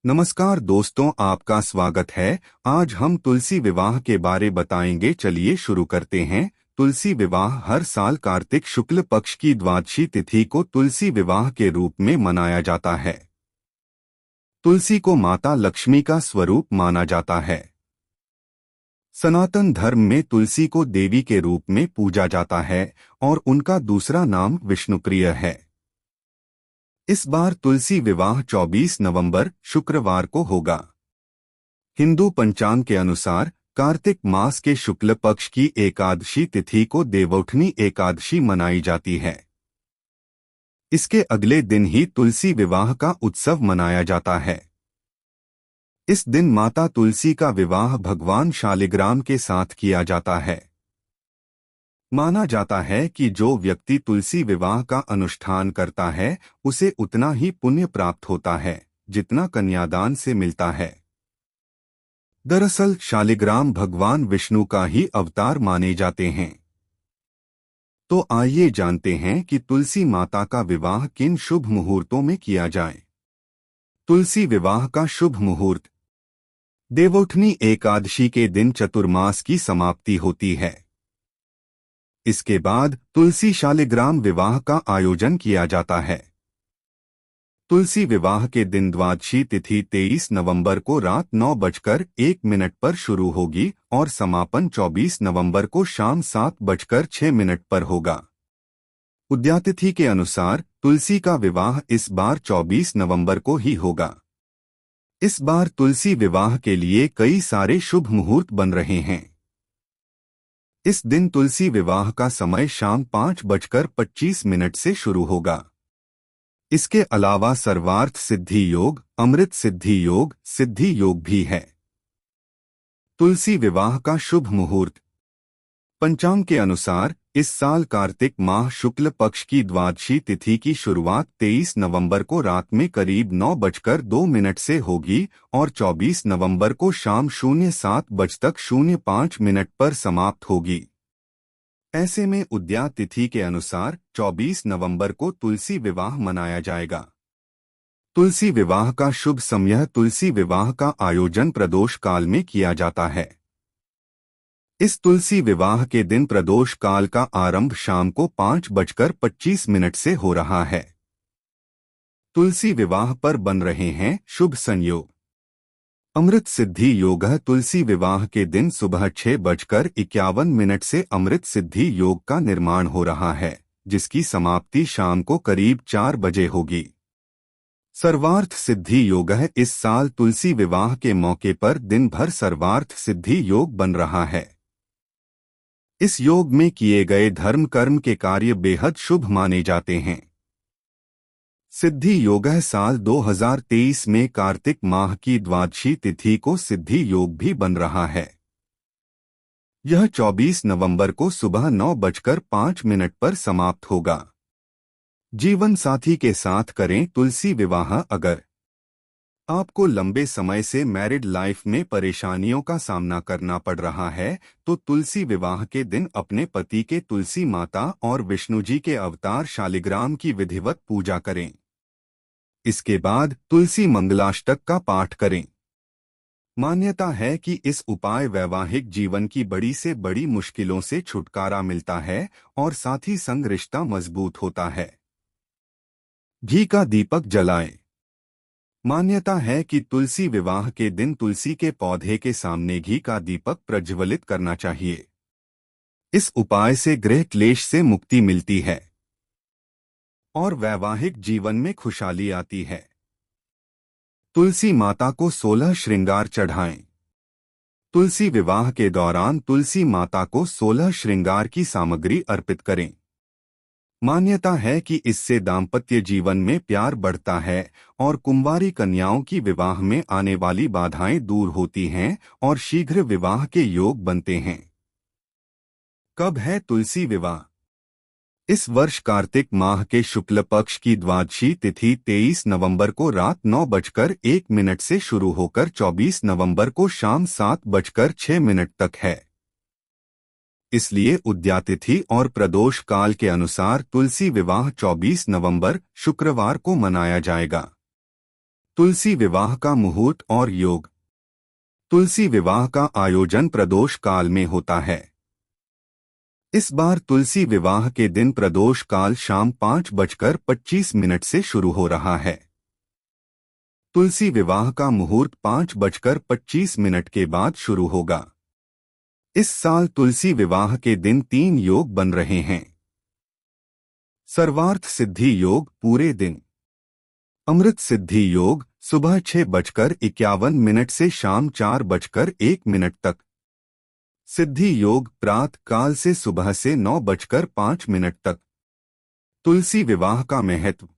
नमस्कार दोस्तों, आपका स्वागत है। आज हम तुलसी विवाह के बारे बताएंगे। चलिए शुरू करते हैं। तुलसी विवाह हर साल कार्तिक शुक्ल पक्ष की द्वादशी तिथि को तुलसी विवाह के रूप में मनाया जाता है। तुलसी को माता लक्ष्मी का स्वरूप माना जाता है। सनातन धर्म में तुलसी को देवी के रूप में पूजा जाता है और उनका दूसरा नाम विष्णुप्रिय है। इस बार तुलसी विवाह 24 नवंबर शुक्रवार को होगा। हिंदू पंचांग के अनुसार कार्तिक मास के शुक्ल पक्ष की एकादशी तिथि को देवउठनी एकादशी मनाई जाती है। इसके अगले दिन ही तुलसी विवाह का उत्सव मनाया जाता है। इस दिन माता तुलसी का विवाह भगवान शालिग्राम के साथ किया जाता है। माना जाता है कि जो व्यक्ति तुलसी विवाह का अनुष्ठान करता है उसे उतना ही पुण्य प्राप्त होता है जितना कन्यादान से मिलता है। दरअसल शालिग्राम भगवान विष्णु का ही अवतार माने जाते हैं। तो आइए जानते हैं कि तुलसी माता का विवाह किन शुभ मुहूर्तों में किया जाए। तुलसी विवाह का शुभ मुहूर्त। देवउठनी एकादशी के दिन चतुर्मास की समाप्ति होती है। इसके बाद तुलसी शालिग्राम विवाह का आयोजन किया जाता है। तुलसी विवाह के दिन द्वादशी तिथि 23 नवंबर को रात 9:01 पर शुरू होगी और समापन 24 नवंबर को शाम 7:06 पर होगा। उद्यातिथि के अनुसार तुलसी का विवाह इस बार 24 नवंबर को ही होगा। इस बार तुलसी विवाह के लिए कई सारे शुभ मुहूर्त बन रहे हैं। इस दिन तुलसी विवाह का समय शाम 5:25 से शुरू होगा। इसके अलावा सर्वार्थ सिद्धि योग, अमृत सिद्धि योग भी है। तुलसी विवाह का शुभ मुहूर्त। पंचांग के अनुसार इस साल कार्तिक माह शुक्ल पक्ष की द्वादशी तिथि की शुरुआत 23 नवंबर को रात में करीब 9:02 से होगी और 24 नवंबर को शाम 07:05 पर समाप्त होगी। ऐसे में उद्यात तिथि के अनुसार 24 नवंबर को तुलसी विवाह मनाया जाएगा। तुलसी विवाह का शुभ समय। तुलसी विवाह का आयोजन प्रदोष काल में किया जाता है। इस तुलसी विवाह के दिन प्रदोष काल का आरंभ शाम को 5:25 से हो रहा है। तुलसी विवाह पर बन रहे हैं शुभ संयोग। अमृत सिद्धि योग। तुलसी विवाह के दिन सुबह 6:51 से अमृत सिद्धि योग का निर्माण हो रहा है, जिसकी समाप्ति शाम को करीब 4 बजे होगी। सर्वार्थ सिद्धि योग। इस साल तुलसी विवाह के मौके पर दिन भर सर्वार्थ सिद्धि योग बन रहा है। इस योग में किए गए धर्म कर्म के कार्य बेहद शुभ माने जाते हैं। सिद्धि योग। साल 2023 में कार्तिक माह की द्वादशी तिथि को सिद्धि योग भी बन रहा है। यह 24 नवंबर को सुबह 9:05 पर समाप्त होगा। जीवन साथी के साथ करें तुलसी विवाह। अगर आपको लंबे समय से मैरिड लाइफ में परेशानियों का सामना करना पड़ रहा है तो तुलसी विवाह के दिन अपने पति के तुलसी माता और विष्णु जी के अवतार शालिग्राम की विधिवत पूजा करें। इसके बाद तुलसी मंगलाष्टक का पाठ करें। मान्यता है कि इस उपाय वैवाहिक जीवन की बड़ी से बड़ी मुश्किलों से छुटकारा मिलता है और साथ ही संग रिश्ता मजबूत होता है। घी का दीपक जलाएं। मान्यता है कि तुलसी विवाह के दिन तुलसी के पौधे के सामने घी का दीपक प्रज्वलित करना चाहिए। इस उपाय से गृह क्लेश से मुक्ति मिलती है और वैवाहिक जीवन में खुशहाली आती है। तुलसी माता को 16 श्रृंगार चढ़ाएं। तुलसी विवाह के दौरान तुलसी माता को 16 श्रृंगार की सामग्री अर्पित करें। मान्यता है कि इससे दाम्पत्य जीवन में प्यार बढ़ता है और कुंवारी कन्याओं की विवाह में आने वाली बाधाएं दूर होती हैं और शीघ्र विवाह के योग बनते हैं। कब है तुलसी विवाह? इस वर्ष कार्तिक माह के शुक्ल पक्ष की द्वादशी तिथि 23 नवंबर को रात 9:01 से शुरू होकर 24 नवंबर को शाम 7:06 तक है। इसलिए उद्यातिथि और प्रदोष काल के अनुसार तुलसी विवाह 24 नवंबर शुक्रवार को मनाया जाएगा। तुलसी विवाह का मुहूर्त और योग। तुलसी विवाह का आयोजन प्रदोष काल में होता है। इस बार तुलसी विवाह के दिन प्रदोष काल शाम 5:25 से शुरू हो रहा है। तुलसी विवाह का मुहूर्त 5:25 के बाद शुरू होगा। इस साल तुलसी विवाह के दिन 3 योग बन रहे हैं। सर्वार्थ सिद्धि योग पूरे दिन। अमृत सिद्धि योग सुबह 6:51 से शाम 4:01 तक। सिद्धि योग प्रातः काल से सुबह से 9:05 तक। तुलसी विवाह का महत्व।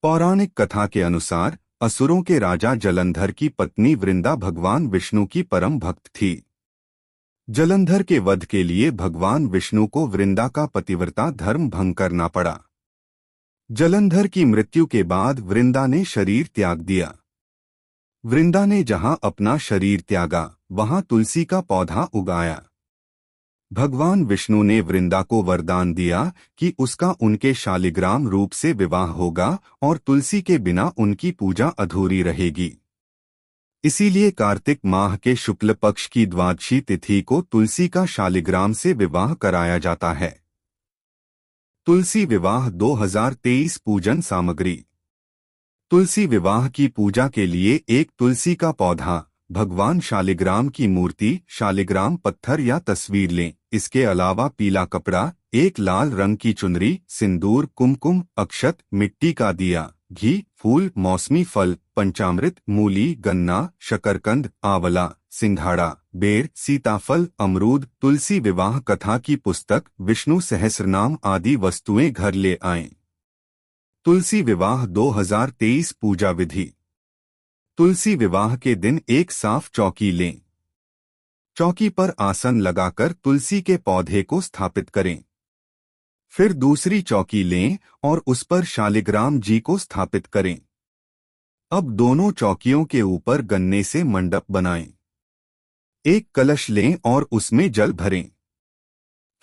पौराणिक कथा के अनुसार असुरों के राजा जलंधर की पत्नी वृंदा भगवान विष्णु की परम भक्त थी। जलंधर के वध के लिए भगवान विष्णु को वृंदा का पतिव्रता धर्म भंग करना पड़ा। जलंधर की मृत्यु के बाद वृंदा ने शरीर त्याग दिया। वृंदा ने जहां अपना शरीर त्यागा वहां तुलसी का पौधा उगाया। भगवान विष्णु ने वृंदा को वरदान दिया कि उसका उनके शालिग्राम रूप से विवाह होगा और तुलसी के बिना उनकी पूजा अधूरी रहेगी। इसीलिए कार्तिक माह के शुक्ल पक्ष की द्वादशी तिथि को तुलसी का शालिग्राम से विवाह कराया जाता है। तुलसी विवाह 2023 पूजन सामग्री। तुलसी विवाह की पूजा के लिए एक तुलसी का पौधा, भगवान शालिग्राम की मूर्ति, शालिग्राम पत्थर या तस्वीर लें। इसके अलावा पीला कपड़ा, एक लाल रंग की चुनरी, सिंदूर, कुमकुम, अक्षत, मिट्टी का दिया, घी, फूल, मौसमी फल, पंचामृत, मूली, गन्ना, शकरकंद, आंवला, सिंघाड़ा, बेर, सीताफल, अमरूद, तुलसी विवाह कथा की पुस्तक, विष्णु सहस्रनाम आदि वस्तुएं घर ले आएं। तुलसी विवाह 2023 पूजा विधि। तुलसी विवाह के दिन एक साफ चौकी लें। चौकी पर आसन लगाकर तुलसी के पौधे को स्थापित करें। फिर दूसरी चौकी लें और उस पर शालिग्राम जी को स्थापित करें। अब दोनों चौकियों के ऊपर गन्ने से मंडप बनाएं। एक कलश लें और उसमें जल भरें।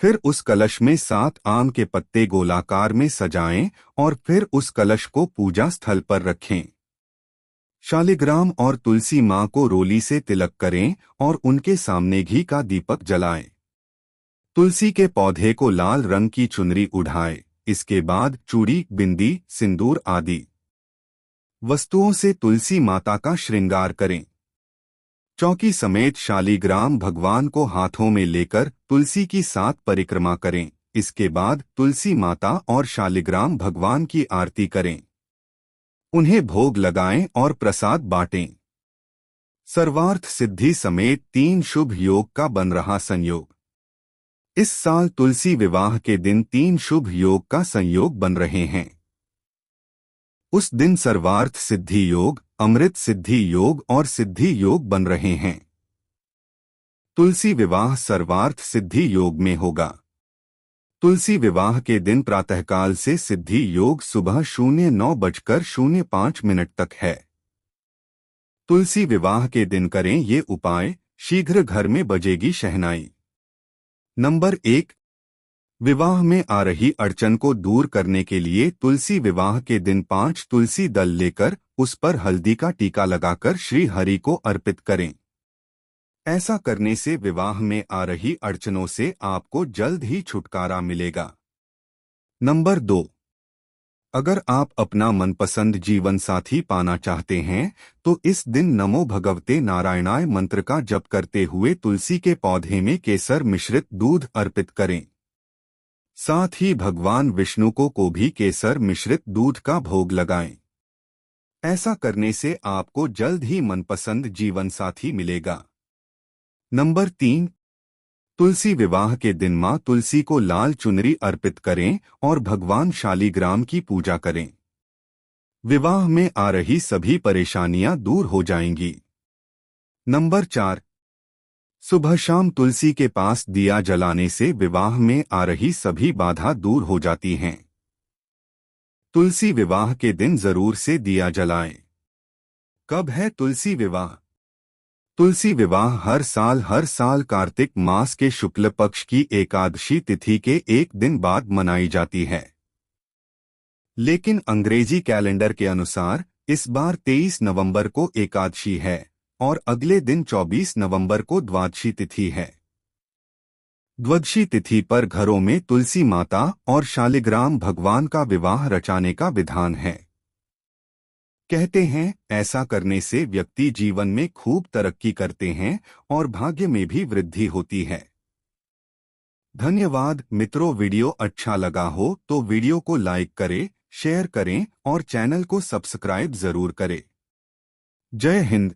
फिर उस कलश में 7 आम के पत्ते गोलाकार में सजाएं और फिर उस कलश को पूजा स्थल पर रखें। शालिग्राम और तुलसी मां को रोली से तिलक करें और उनके सामने घी का दीपक जलाएं। तुलसी के पौधे को लाल रंग की चुनरी उढ़ाएं। इसके बाद चूड़ी, बिंदी, सिंदूर आदि वस्तुओं से तुलसी माता का श्रृंगार करें। चौकी समेत शालिग्राम भगवान को हाथों में लेकर तुलसी की 7 परिक्रमा करें। इसके बाद तुलसी माता और शालिग्राम भगवान की आरती करें। उन्हें भोग लगाएं और प्रसाद बांटें। सर्वार्थ सिद्धि समेत 3 शुभ योग का बन रहा संयोग। इस साल तुलसी विवाह के दिन 3 शुभ योग का संयोग बन रहे हैं। उस दिन सर्वार्थ सिद्धि योग, अमृत सिद्धि योग और सिद्धि योग बन रहे हैं। तुलसी विवाह सर्वार्थ सिद्धि योग में होगा। तुलसी विवाह के दिन प्रातःकाल से सिद्धि योग सुबह 09:05 तक है। तुलसी विवाह के दिन करें ये उपाय, शीघ्र घर में बजेगी शहनाई। नंबर 1, विवाह में आ रही अड़चन को दूर करने के लिए तुलसी विवाह के दिन 5 तुलसी दल लेकर उस पर हल्दी का टीका लगाकर श्री हरि को अर्पित करें। ऐसा करने से विवाह में आ रही अड़चनों से आपको जल्द ही छुटकारा मिलेगा। नंबर 2, अगर आप अपना मनपसंद जीवन साथी पाना चाहते हैं तो इस दिन नमो भगवते नारायणाय मंत्र का जप करते हुए तुलसी के पौधे में केसर मिश्रित दूध अर्पित करें। साथ ही भगवान विष्णु को भी केसर मिश्रित दूध का भोग लगाएं। ऐसा करने से आपको जल्द ही मनपसंद जीवन साथी मिलेगा। नंबर 3, तुलसी विवाह के दिन मां तुलसी को लाल चुनरी अर्पित करें और भगवान शालिग्राम की पूजा करें। विवाह में आ रही सभी परेशानियां दूर हो जाएंगी। नंबर 4, सुबह शाम तुलसी के पास दिया जलाने से विवाह में आ रही सभी बाधा दूर हो जाती हैं। तुलसी विवाह के दिन जरूर से दिया जलाएं। कब है तुलसी विवाह? तुलसी विवाह हर साल कार्तिक मास के शुक्ल पक्ष की एकादशी तिथि के एक दिन बाद मनाई जाती है। लेकिन अंग्रेजी कैलेंडर के अनुसार इस बार 23 नवंबर को एकादशी है और अगले दिन 24 नवंबर को द्वादशी तिथि है। द्वादशी तिथि पर घरों में तुलसी माता और शालिग्राम भगवान का विवाह रचाने का विधान है। कहते हैं ऐसा करने से व्यक्ति जीवन में खूब तरक्की करते हैं और भाग्य में भी वृद्धि होती है। धन्यवाद मित्रों, वीडियो अच्छा लगा हो तो वीडियो को लाइक करें, शेयर करें और चैनल को सब्सक्राइब जरूर करें। जय हिंद।